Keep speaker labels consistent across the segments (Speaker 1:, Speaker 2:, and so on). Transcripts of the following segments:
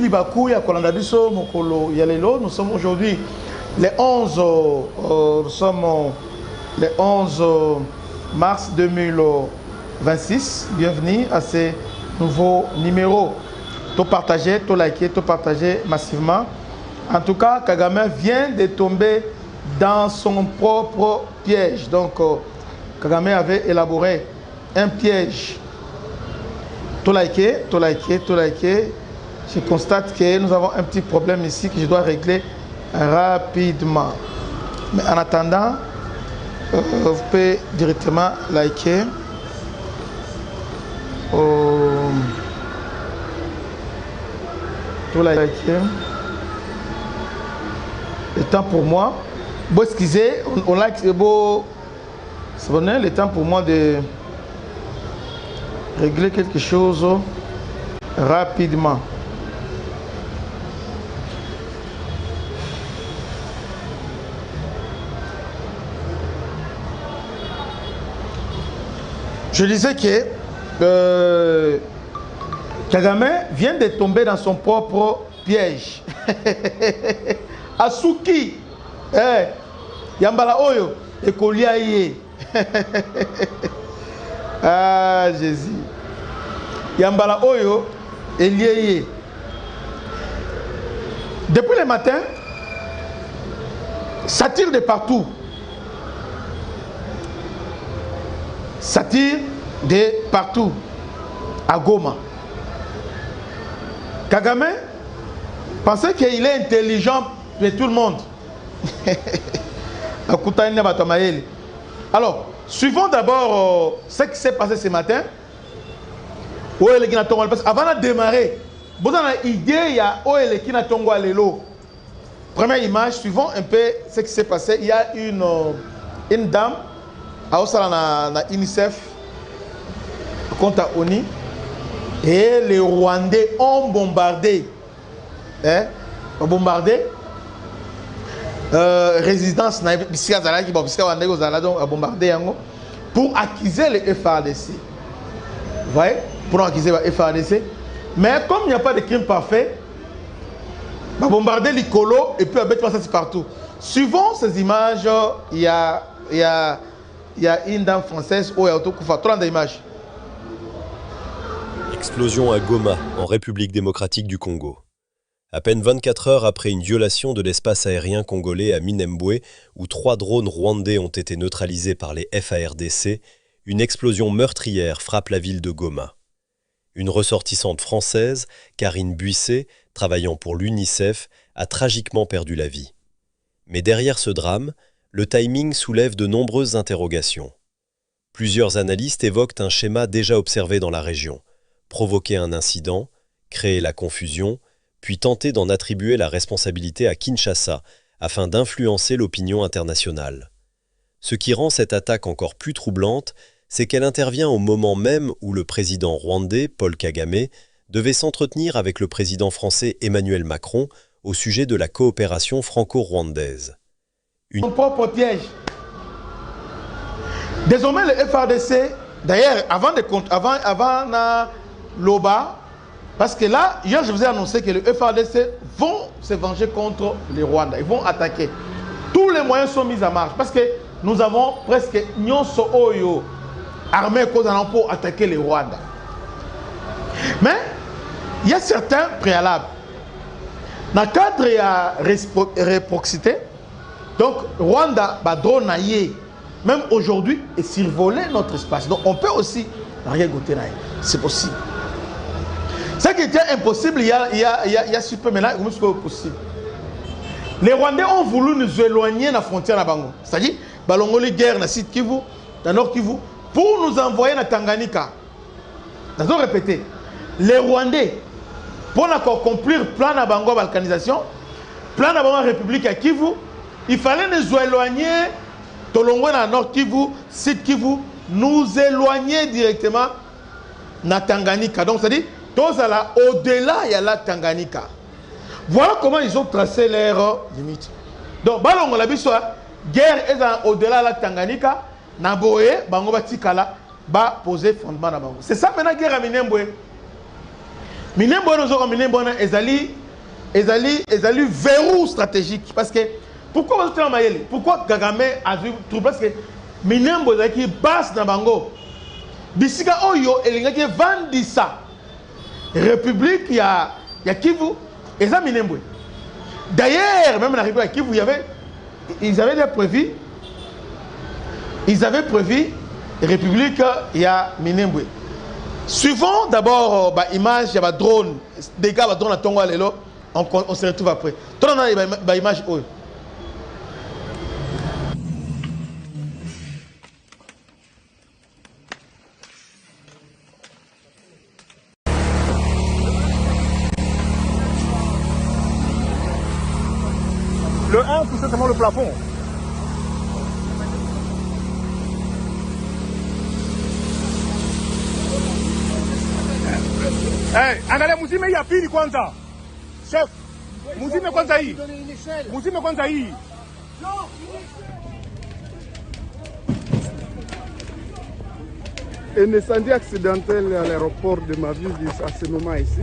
Speaker 1: Bakou, ya Kolanda Biso, Mokolo, Yalelo. Nous sommes aujourd'hui le 11 mars 2026. Bienvenue à ce nouveau numéro. Tout partager, tout liker, tout partager massivement. En tout cas, Kagame vient de tomber dans son propre piège. Donc, Kagame avait élaboré un piège. Tout liker, tout liker, tout liker. Je constate que nous avons un petit problème ici que je dois régler rapidement. Mais en attendant, vous pouvez directement liker. Tout liker. Le temps pour moi. Bon, excusez, on like, c'est beau. C'est bon, le temps pour moi de régler quelque chose rapidement. Je disais que Kagame vient de tomber dans son propre piège. Asuki, Yambala Oyo, et Koliaye. Ah, Jésus. Yambala Oyo, et Liaye. Depuis le matin, ça tire de partout. Ça tire de partout. À Goma. Kagame pensait qu'il est intelligent de tout le monde. Alors, suivons d'abord ce qui s'est passé ce matin. Avant de démarrer, vous avez une idée, il y a première image, suivons un peu ce qui s'est passé. Il y a une dame à UNICEF contre ONU et les Rwandais ont bombardé. Résidence pour accuser le FARDC. Vous voyez? Pour accuser le FARDC. Mais comme il n'y a pas de crime parfait, on va bombarder les colos et puis on va mettre ça partout. Suivant ces images, il y a une dame française où il y a Autokoufa. 30 images.
Speaker 2: Explosion à Goma, en République démocratique du Congo. À peine 24 heures après une violation de l'espace aérien congolais à Minembwe, où 3 drones rwandais ont été neutralisés par les FARDC, une explosion meurtrière frappe la ville de Goma. Une ressortissante française, Karine Buisset, travaillant pour l'UNICEF, a tragiquement perdu la vie. Mais derrière ce drame, le timing soulève de nombreuses interrogations. Plusieurs analystes évoquent un schéma déjà observé dans la région. Provoquer un incident, créer la confusion, puis tenter d'en attribuer la responsabilité à Kinshasa afin d'influencer l'opinion internationale. Ce qui rend cette attaque encore plus troublante, c'est qu'elle intervient au moment même où le président rwandais, Paul Kagame, devait s'entretenir avec le président français Emmanuel Macron au sujet de la coopération franco-rwandaise.
Speaker 1: Son propre piège. Désormais, le FARDC, d'ailleurs, avant l'OBA, parce que là, hier, je vous ai annoncé que le FARDC vont se venger contre les Rwandais. Ils vont attaquer. Tous les moyens sont mis en marche. Parce que nous avons presque Nyonso Oyo, armée pour attaquer les Rwandais. Mais, il y a certains préalables. Dans le cadre de la réciprocité, donc, Rwanda, drone même aujourd'hui, est survolé notre espace. Donc, on peut aussi rien goûter. C'est possible. Ce qui était impossible, il y a super, mais là, c'est possible. Les Rwandais ont voulu nous éloigner de la frontière de Bango. C'est-à-dire, Balongoli guerre dans le sud Kivu, dans le nord Kivu, pour nous envoyer dans Tanganyika. Nous avons répété. Les Rwandais, pour accomplir le plan de Bango balkanisation, plan de Bango République à Kivu, il fallait nous éloigner, Tolongo dans le nord Kivu, sud Kivu, nous éloigner directement dans Tanganyika. Donc, c'est-à-dire, au-delà, il y a la Tanganyika. Voilà comment ils ont tracé leurs limites. Donc, Balongo la biswa, guerre est au-delà de la Tanganyika, Naboé, Bango Batikala, va poser fondement dans Bango. C'est ça maintenant, guerre à Minembwe. Minembwe ezali verrou stratégique parce que pourquoi vous êtes Mayele? Pourquoi Kagame a vu tout parce que Minembwe ezali basse na bango. Bisika oyo elingaki vandisa. République ya Kivu eza Minembwe. D'ailleurs, même la République Kivu, ils avaient prévu République il y a Minembwe. Suivons d'abord l'image, il y a drone, des gars drone à Tongo Lelo, on se retrouve après. Tout le monde a l'image.
Speaker 3: Le 1, tout simplement le plafond. Hey, angalia muzime ya pili kwanza. Chef, muzime kwanza hii. Muzime kwanza hii.
Speaker 4: Un incendie accidentel à l'aéroport de Maville à ce moment ici.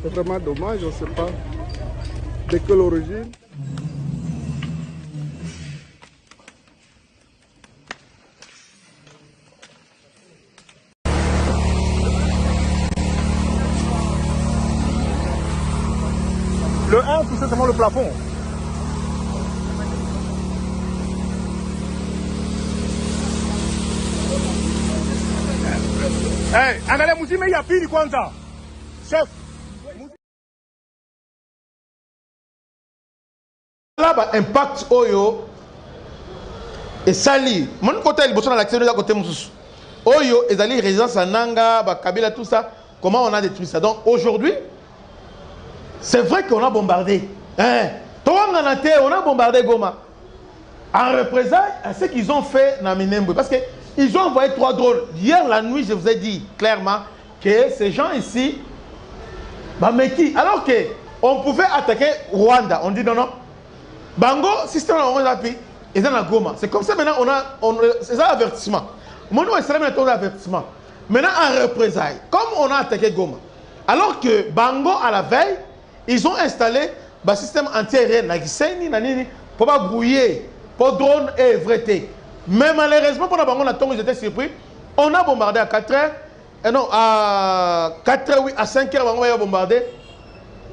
Speaker 4: C'est vraiment dommage, on ne sait pas de quelle origine.
Speaker 3: Le 1, tout simplement le plafond. Hey, angalia muzime ya pili kwanza. Chef.
Speaker 1: Là, impact Oyo et Sali. Mon côté, il bosse dans l'action de la côté Moussous. Oyo, et Zali, résidence à Nanga, Kabila, tout ça. Comment on a détruit ça? Donc aujourd'hui, c'est vrai qu'on a bombardé. Hein? On a bombardé Goma. En représailles à ce qu'ils ont fait dans Minembwe. Parce qu'ils ont envoyé 3 drones. Hier, la nuit, je vous ai dit clairement que ces gens ici, alors qu'on pouvait attaquer Rwanda, on dit non, non. Bango, système on a pris, ils sont à Goma. C'est comme ça maintenant, c'est un avertissement. Maintenant, c'est un avertissement. Maintenant, en représailles, comme on a attaqué Goma, alors que Bango, à la veille, ils ont installé un système anti-aérien pour pas brouiller, pour drone et vrai. Mais malheureusement, pour Bango, ils étaient surpris. On a bombardé à 4 heures. Et non, à 4 heures, oui, à 5 heures, Bango a bombardé.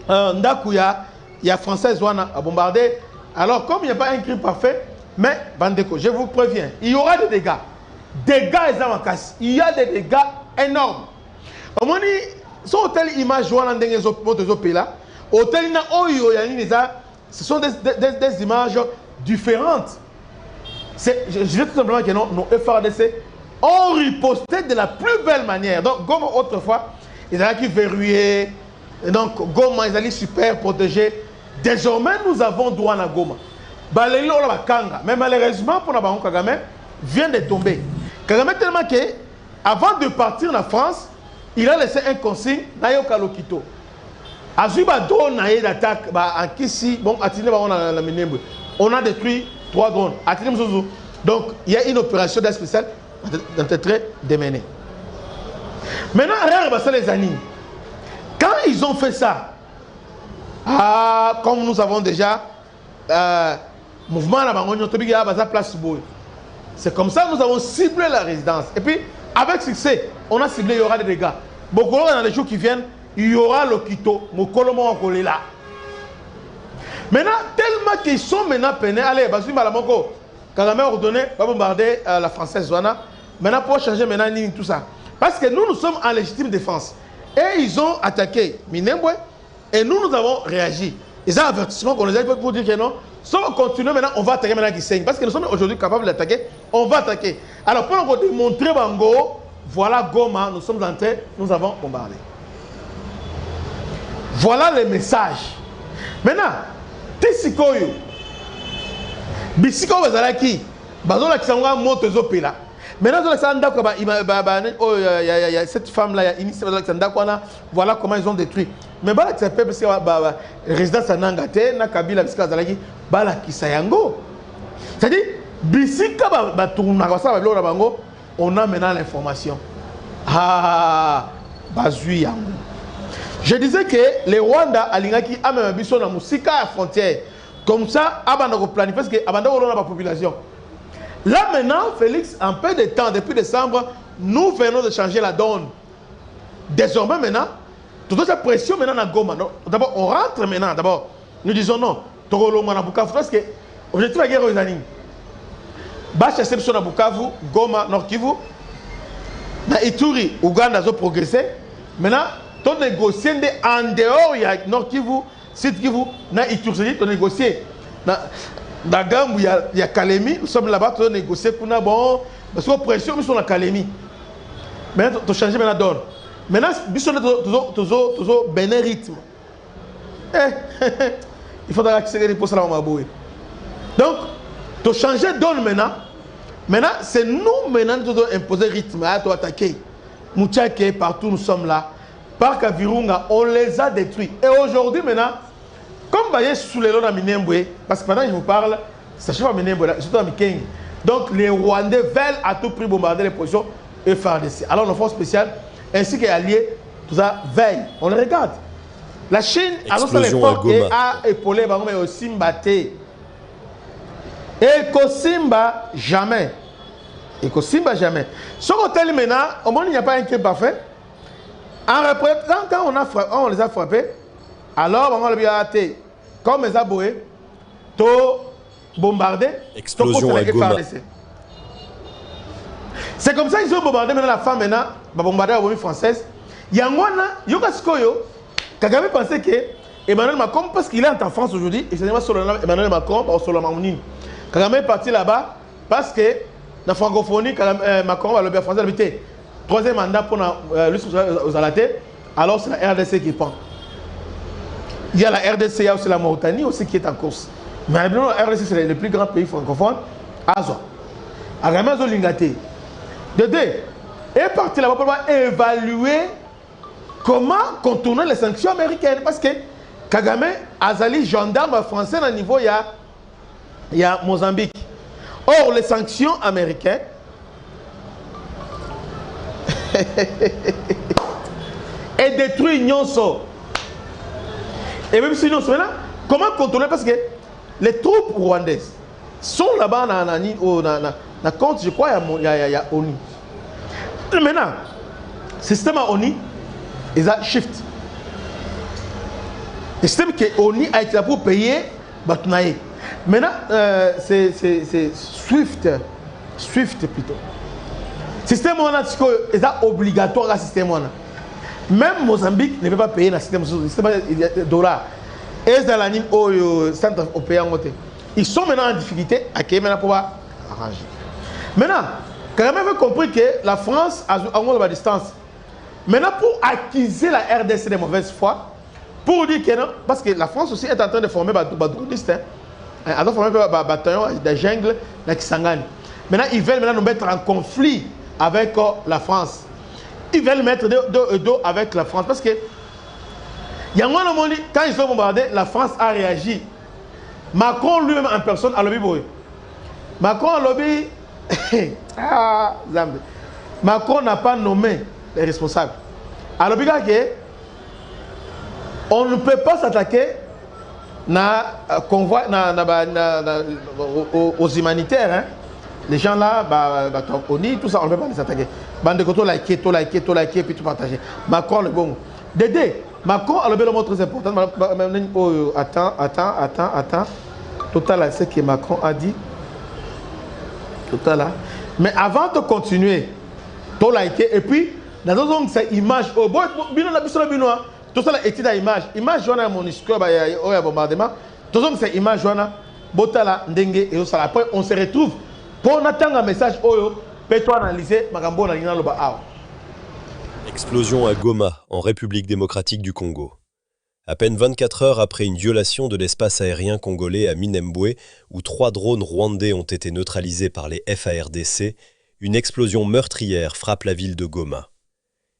Speaker 1: Ndakouya, il y a Français Zouana a bombardé. Alors, comme il n'y a pas un crime parfait, mais Bandeko, je vous préviens, il y aura des dégâts. Dégâts, il y a des dégâts énormes. Au moment où, ce hôtel image Zouana là, hôtel ce sont des images différentes. Je dis tout simplement que nos FARDC ont riposté de la plus belle manière. Donc, Goma, autrefois, ils avaient verrouillé. Donc, Goma, ils allaient super protégés. Désormais, nous avons droit à Goma. Mais malheureusement, pour Nabango Kagame, vient de tomber. Kagame tellement que, avant de partir en France, il a laissé un consigne dans Yokalokito. Azuba drone d'attaque en Kissi, bon, on a détruit 3 drones. Donc, il y a une opération d'aide spéciale d'être démenée. Maintenant, les années. Quand ils ont fait ça, comme nous avons déjà mouvement à la place, c'est comme ça que nous avons ciblé la résidence. Et puis, avec succès, on a ciblé, il y aura des dégâts. Beaucoup dans les jours qui viennent, il y aura le Kito, Mokolomo encore là. Maintenant, tellement qu'ils sont maintenant peinés, allez, Basui Malamoko, Kagame a ordonné, va bombarder la française Zouana. Maintenant, pour changer maintenant tout ça. Parce que nous sommes en légitime défense. Et ils ont attaqué Minembwe. Et nous avons réagi. Ils ont un avertissement qu'on les a fait pour dire que non. Si on continue maintenant, on va attaquer maintenant qui saigne. Parce que nous sommes aujourd'hui capables d'attaquer. On va attaquer. Alors, pour nous montrer Bango, voilà Goma, nous sommes entrés, nous avons bombardé. Voilà le message. Maintenant, Tessikoyo, Bisiko Bazalaki, Bazola Kisanga Motozopela. Maintenant, il y a cette femme-là, voilà comment ils ont détruit. Mais voilà, c'est parce que la résidence à Nangate, na Kabila, Biskazalaki, Bala Kisayango. C'est-à-dire, Bisika, on a maintenant l'information. Ah, Bazui Yango. Je disais que les Rwanda alingaki amema biso na musika à frontière. Comme ça, abanda ko planifier parce que abanda ko la population. Là maintenant, Félix, en peu de temps, depuis décembre, nous venons de changer la donne. Désormais maintenant, toute cette pression maintenant à Goma. D'abord, on rentre maintenant. D'abord, nous disons non. Togolo na Bukavu parce que objectif la guerre aux années. Bacha exception na Bukavu, Goma, Nord Kivu, na Ituri, Ouganda a progressé. Maintenant, tu négocier en dehors, il y a Nord Kivu, Sud Kivu, na Ituri, tu négocier. Dans Gambou, il y a Kalemi, nous sommes là-bas, tu négocier pour bon, parce que pression, nous sommes à Kalemi. Maintenant, tu changes maintenant donne. Maintenant, nous sommes toujours bien rythme. Il faudra que c'est pour ça la maboué. Donc, tu changes donne maintenant. Maintenant, c'est nous maintenant qui devons imposer rythme, à attaquer. Mouchake, partout nous sommes là. Parc à Virunga, on les a détruits. Et aujourd'hui maintenant, comme vous voyez sous les lots de Minembwe, parce que pendant que je vous parle, sachez pas Minembwe, surtout à Mikeng. Donc les Rwandais veulent à tout prix bombarder les positions FARDC. Alors nos forces spéciales, ainsi que les alliés, tout ça veille. On les regarde. La Chine, alors ça l'époque, a épaulé, mais aussi mbatté. Et Kosimba, jamais. Et Kosimba, jamais. Sur l'hôtel maintenant, au moins il n'y a pas un qui est parfait. Quand on les a frappés, alors on a dit, comme les a boués, to bombardé,
Speaker 2: explosion à Goma.
Speaker 1: C'est comme ça qu'ils ont bombardé maintenant la femme maintenant, bombardé la bombe française. Yangwana, Yokaskoyo, Kagame pensait que Emmanuel Macron, parce qu'il est en France aujourd'hui, et c'est Emmanuel Macron, par Solomon. Kagame est parti là-bas parce que la francophonie, Macron va le bien français habiter. Troisième mandat pour lui aux Alatés, alors c'est la RDC qui prend. Il y a la RDC, il y a aussi la Mauritanie aussi qui est en course. Mais la RDC, c'est le plus grand pays francophone. Azo. Agamazo Lingaté. Dédé est parti là-bas pour évaluer comment contourner les sanctions américaines. Parce que Kagame, Azali, gendarme français, à niveau, il y a Mozambique. Or, les sanctions américaines, et détruit Nyonso. Et même si Nyonso, comment contrôler? Parce que les troupes rwandaises sont là-bas dans compte, je crois, il y a ONU. Maintenant, le système à ONU, ils ont shift. Le système que ONU a été là pour payer Batunaye. Maintenant, c'est Swift. Swift plutôt. Système est obligatoire à système. Même Mozambique ne peut pas payer le système dollar. Et dans la ligne au centre européen, ils sont maintenant en difficulté à pouvoir arranger. Maintenant, quand même avez compris que la France a la distance. Maintenant, pour accuser la RDC de mauvaise foi, pour dire que non, parce que la France aussi est en train de former des dronistes. Elle a formé un bataillon de jungle dans Kisangani. Maintenant, ils veulent maintenant nous mettre en conflit avec la France. Ils veulent mettre dos avec la France parce que quand ils ont bombardé, la France a réagi. Macron lui-même en personne a lobby. Macron a lobby. Macron n'a pas nommé les responsables. A lobby on ne peut pas s'attaquer aux humanitaires. Hein. Les gens là, tout ça, on ne peut pas les attaquer. Bande de koto liker, puis tout partager. Macron, le bon. Dédé, Macron a le mot très important. Attends. Total, c'est ce que Macron a dit. Total là. Mais avant de continuer, tu liker, et puis, dans cette image, tout ça là, étude à image. Image, on a mon histoire, il y a bombardement. Tout ça, c'est image, on a Botala, Ndengue, et ça. Après, on se retrouve. Pour attendre un message, peut-on analyser Magambo na Lina Loba.
Speaker 2: Explosion à Goma, en République démocratique du Congo. À peine 24 heures après une violation de l'espace aérien congolais à Minembwe, où 3 drones rwandais ont été neutralisés par les FARDC, une explosion meurtrière frappe la ville de Goma.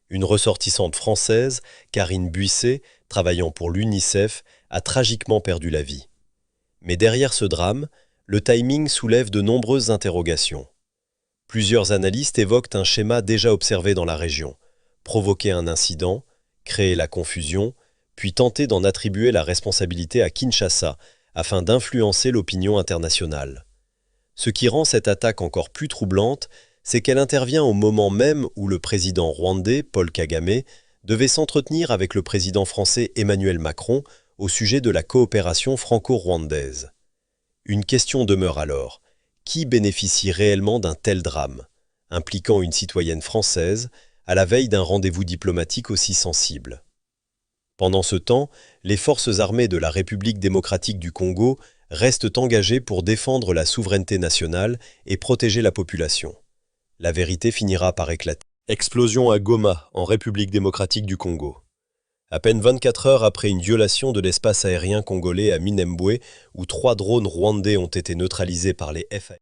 Speaker 2: Une ressortissante française, Karine Buisset, travaillant pour l'UNICEF, a tragiquement perdu la vie. Mais derrière ce drame, le timing soulève de nombreuses interrogations. Plusieurs analystes évoquent un schéma déjà observé dans la région. Provoquer un incident, créer la confusion, puis tenter d'en attribuer la responsabilité à Kinshasa afin d'influencer l'opinion internationale. Ce qui rend cette attaque encore plus troublante, c'est qu'elle intervient au moment même où le président rwandais, Paul Kagame, devait s'entretenir avec le président français Emmanuel Macron au sujet de la coopération franco-rwandaise. Une question demeure alors. Qui bénéficie réellement d'un tel drame, impliquant une citoyenne française, à la veille d'un rendez-vous diplomatique aussi sensible? Pendant ce temps, les forces armées de la République démocratique du Congo restent engagées pour défendre la souveraineté nationale et protéger la population. La vérité finira par éclater. Explosion à Goma, en République démocratique du Congo. À peine 24 heures après une violation de l'espace aérien congolais à Minembwe, où 3 drones rwandais ont été neutralisés par les FARDC.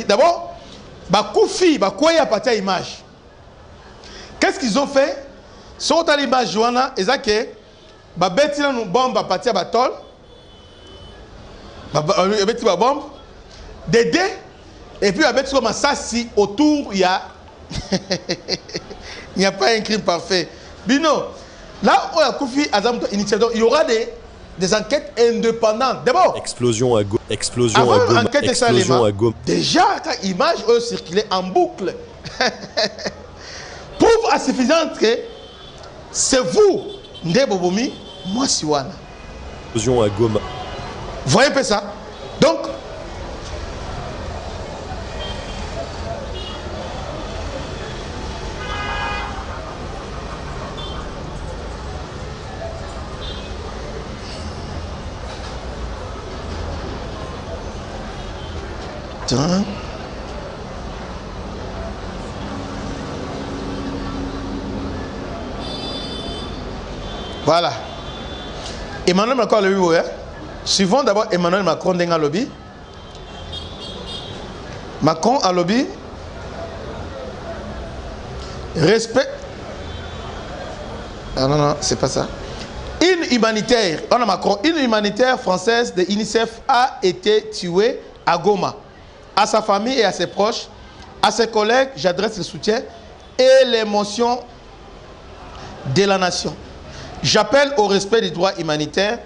Speaker 1: D'abord, Bakoufi, Bakoya parti à image. Qu'est-ce qu'ils ont fait? Sur l'image, Joana, ils ont dit que nous bombe à partir de Batol, bombe, Dédé, et puis avec comme ça, si autour il y a il n'y a pas un crime parfait. Bino, là où il y aura des enquêtes indépendantes. D'abord,
Speaker 2: explosion à Goma.
Speaker 1: Déjà, quand l'image circulait en boucle, prouve à suffisante que c'est vous, Ndebobomi, moi Siwana.
Speaker 2: Explosion à Goma.
Speaker 1: Vous voyez un peu ça? Donc, voilà. Emmanuel Macron le lobby. Suivons d'abord Emmanuel Macron dans le lobby. Macron à lobby. Respect. Ah non, non, c'est pas ça. Une humanitaire, on a Macron, une humanitaire française de l'UNICEF a été tuée à Goma. À sa famille et à ses proches, à ses collègues, j'adresse le soutien et l'émotion de la nation. J'appelle au respect des droits humanitaires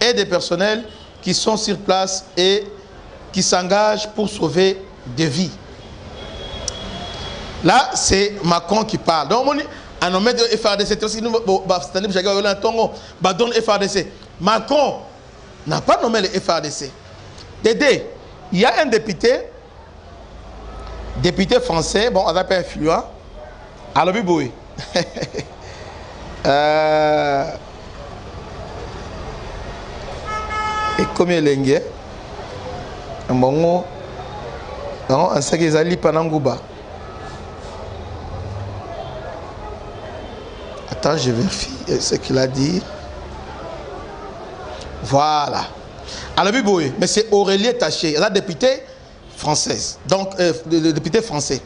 Speaker 1: et des personnels qui sont sur place et qui s'engagent pour sauver des vies. Là, c'est Macron qui parle. Donc, on a nommé de FARDC. Macron n'a pas nommé le FARDC. Dédé, il y a un député français, bon, on n'a pas influent, à l'Obiboui. Et comme il est bon, on sait qu'ils allaient pas Nangouba. Attends, je vérifie ce qu'il a dit. Voilà. À la Biboui, mais c'est Aurélien Taché, la députée française. Donc, le député français.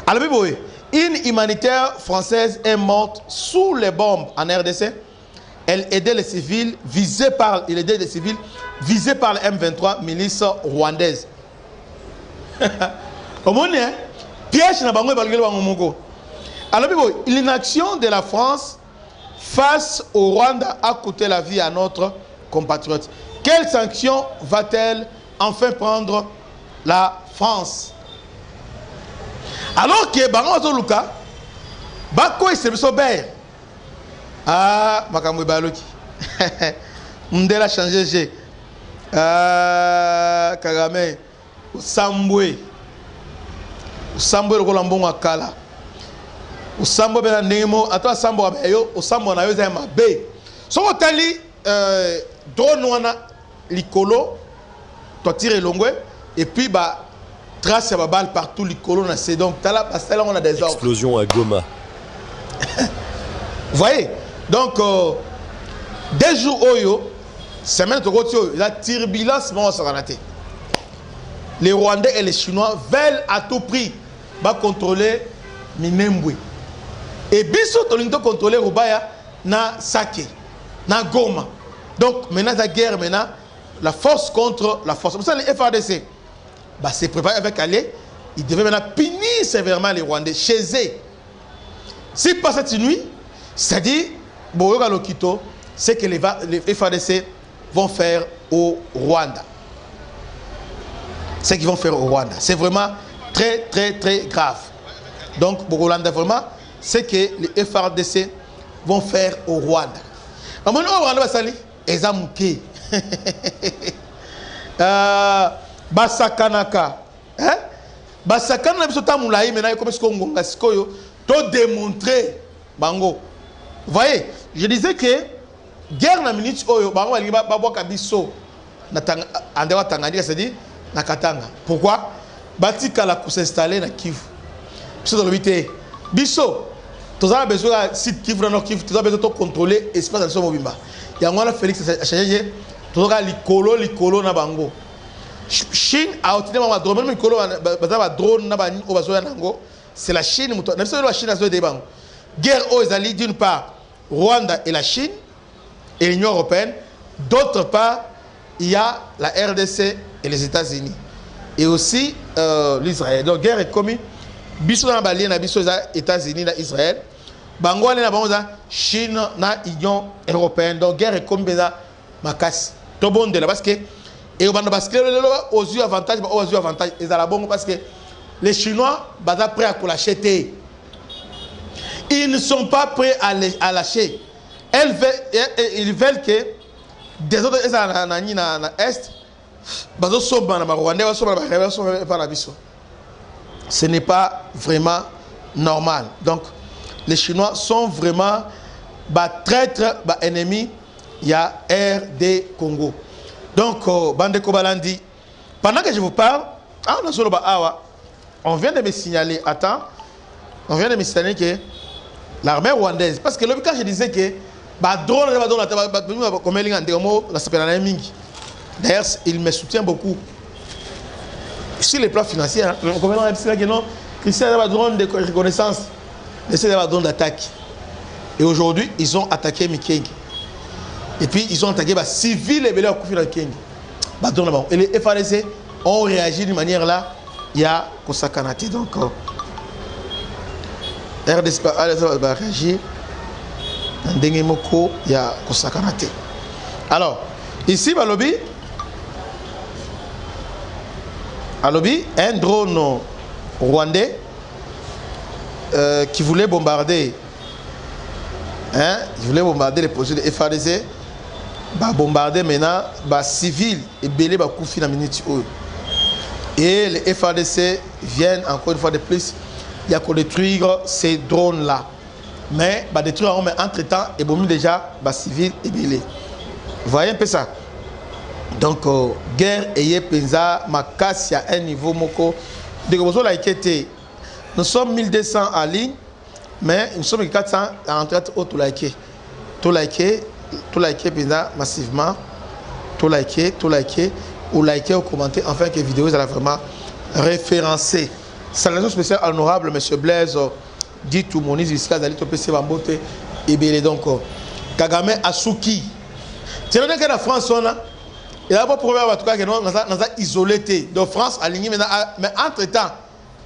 Speaker 1: À la Biboui, une humanitaire française est morte sous les bombes en RDC. Elle aidait les civils visés par, les M23, milice rwandaise. Au monde, piège n'a pas alors, l'inaction de la France face au Rwanda a coûté la vie à notre compatriote. Quelle sanction va-t-elle enfin prendre la France? Alors que Baranzo Luka, Bako et Sebsobert, ah, Makamwe Baloki, Mdela changé G, ah, Kagame, Sambwe, le Rolambon Akala. Usambo bena nemo atwa sambo abeyo usambo na yoza mabe soko tali drone wana likolo to tire longwe et puis ba trace ya balle partout likolo na c'est donc tala parce que là on a des ordres.
Speaker 2: Explosion à Goma.
Speaker 1: Vous voyez donc des jours oyo semaine to gotio la turbulence bon ça raté. Les Rwandais et les Chinois veulent à tout prix ba contrôler Minembwe. Et biso tolinto contrôler Rubaya na Sake, na Goma. Donc maintenant la guerre maintenant la force contre la force. Pour ça les FARDC bah c'est préparé avec aller, ils devaient maintenant punir sévèrement les Rwandais chez eux. Si pas cette nuit, C'est-à-dire, Boyoga Lokito, c'est que les FARDC vont faire au Rwanda. Ce qu'ils vont faire au Rwanda. C'est vraiment très, très, très grave. Donc, Bogolanda, vraiment, c'est que les FARDC vont faire au Rwanda. Maintenant, au Rwanda, ça Ezamouké. Basakanaka. Basakanaka, biso tamoulaï, maintenant, comme est-ce qu'on a tout démontré. Bango. Vous voyez, je disais que guerre na minute oyo bango babwaka biso na andewa Tanganyika, c'est-à-dire na Katanga. Pourquoi? Batika la pour s'installer na Kivu. Biso dans le vite. Biso, tous a besoin de site Kivu na Kivu, tous a besoin de contrôler espace dans son mobimba. Yango la Félix a changé, tous a likolo na bango. Chine a obtenu ma drone, même likolo ba drone na ba ni obazo nango, c'est la Chine muto. Na biso la Chine a zo de bango. Guerre aux alliés d'une part Rwanda et la Chine et l'Union européenne, d'autre part il y a la RDC et les États-Unis et aussi l'Israël. Donc guerre est commise biso na balien na biso les États-Unis na Israël, bango na bango Chine na Union européenne. Donc guerre est commise beza makasi to bonde là parce que et banda parce que aux yeux avantage et à la bongo parce que les Chinois basa prêts à l'acheter. Ils ne sont pas prêts à lâcher. Ils veulent que des autres Est, ce n'est pas vraiment normal. Donc, les Chinois sont vraiment traîtres, ennemis. Il y a RD Congo. Donc, Bande Kobalandi, pendant que je vous parle, on vient de me signaler, que l'armée rwandaise, parce que quand je disais que d'ailleurs il me soutient beaucoup sur les plans financiers. Christian a drone de reconnaissance, de drone d'attaque. Et aujourd'hui ils ont attaqué Mikeng. Et puis ils ont attaqué les civils et les Mikeng. Et les FARDC ont réagi d'une manière là, il y a Kosakanati. Donc RDC va réagir. Il y a Kosakanate. Alors, ici, un drone rwandais qui voulait bombarder les positions de FARDC, va bombarder maintenant les civils et belé va couper la minute. Et les FARDC viennent encore une fois de plus. Il y a qu'on détruire ces drones-là. Mais bah, détruire entre-temps, et bon, déjà, bah, civil et belé. Vous voyez un peu ça? Donc, guerre et penza, ma casse, il y a un niveau moko. Nous sommes 1200 en ligne, mais nous sommes 400 en train de tout liker. Tout liker, penza massivement. Tout liker, ou liker, ou commenter, afin que la vidéo soit vraiment référencée. Salutation spéciale honorable, M. Blaise, dit tout mon jusqu'à Zali Topé Bambote et Bélé. Donc, Kagame Asuki. C'est vrai que la France, il n'y a pas de problème en tout cas que nous avons isolé. Donc, France alignée maintenant, mais entre-temps,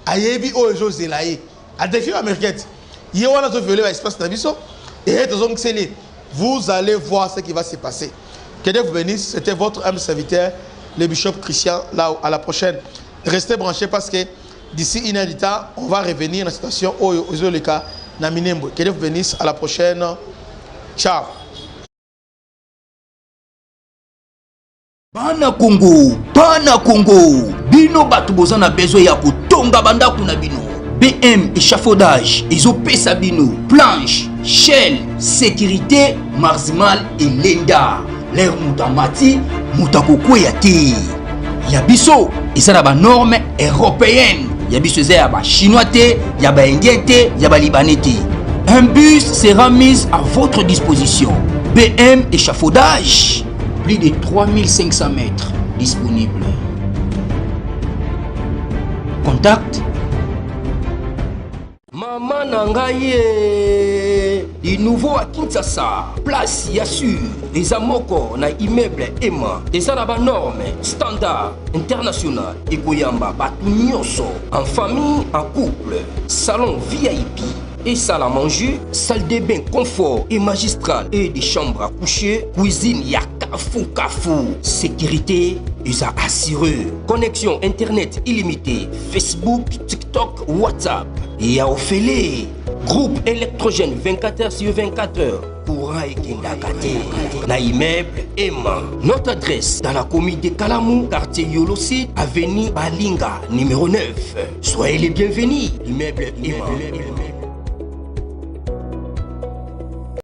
Speaker 1: Ayebi Ojo Zelaye, à défi américain, il y a un violé l'espace d'Abisso, et vous allez voir ce qui va se passer. Que Dieu vous bénisse. C'était votre âme serviteur, le bishop Christian. Là, à la prochaine. Restez branchés parce que d'ici une heure de temps, on va revenir dans la situation où le cas na Minembwe. Que Dieu vous bénisse. À la prochaine. Ciao.
Speaker 5: Bana Congo, bino batu bozana besoin ya kotonga banda kuna bino. BM échafaudage, izopesa bino, planche, shell, sécurité, marzimal et lenda. L'air mutamati, mutakokweya te. Yabiso, isana ba norme européenne. Yabiso ya ba chinois te, ya ba indien te, ya ba libanais te. Un bus sera mis à votre disposition. BM échafaudage, plus de 3500 mètres disponibles. Contact Maman Nangaye, du nouveau à Kinshasa, place Yassur, des amoko na immeuble Emma, des arabes normes, standard, international, et Goyamba, Batunyoso, en famille, en couple, salon VIP, et salle à manger, salle de bain confort et magistrale et des chambres à coucher, cuisine ya kafou. Sécurité, ils a assuré. Connexion internet illimitée, Facebook, TikTok, WhatsApp. Et à Ophélie, groupe électrogène 24h/24h. Courant et Kindakate. Na immeuble Emma. Notre adresse dans la commune de Kalamou, quartier Yolosi, avenue Balinga, numéro 9. Soyez les bienvenus. Immeuble Emma.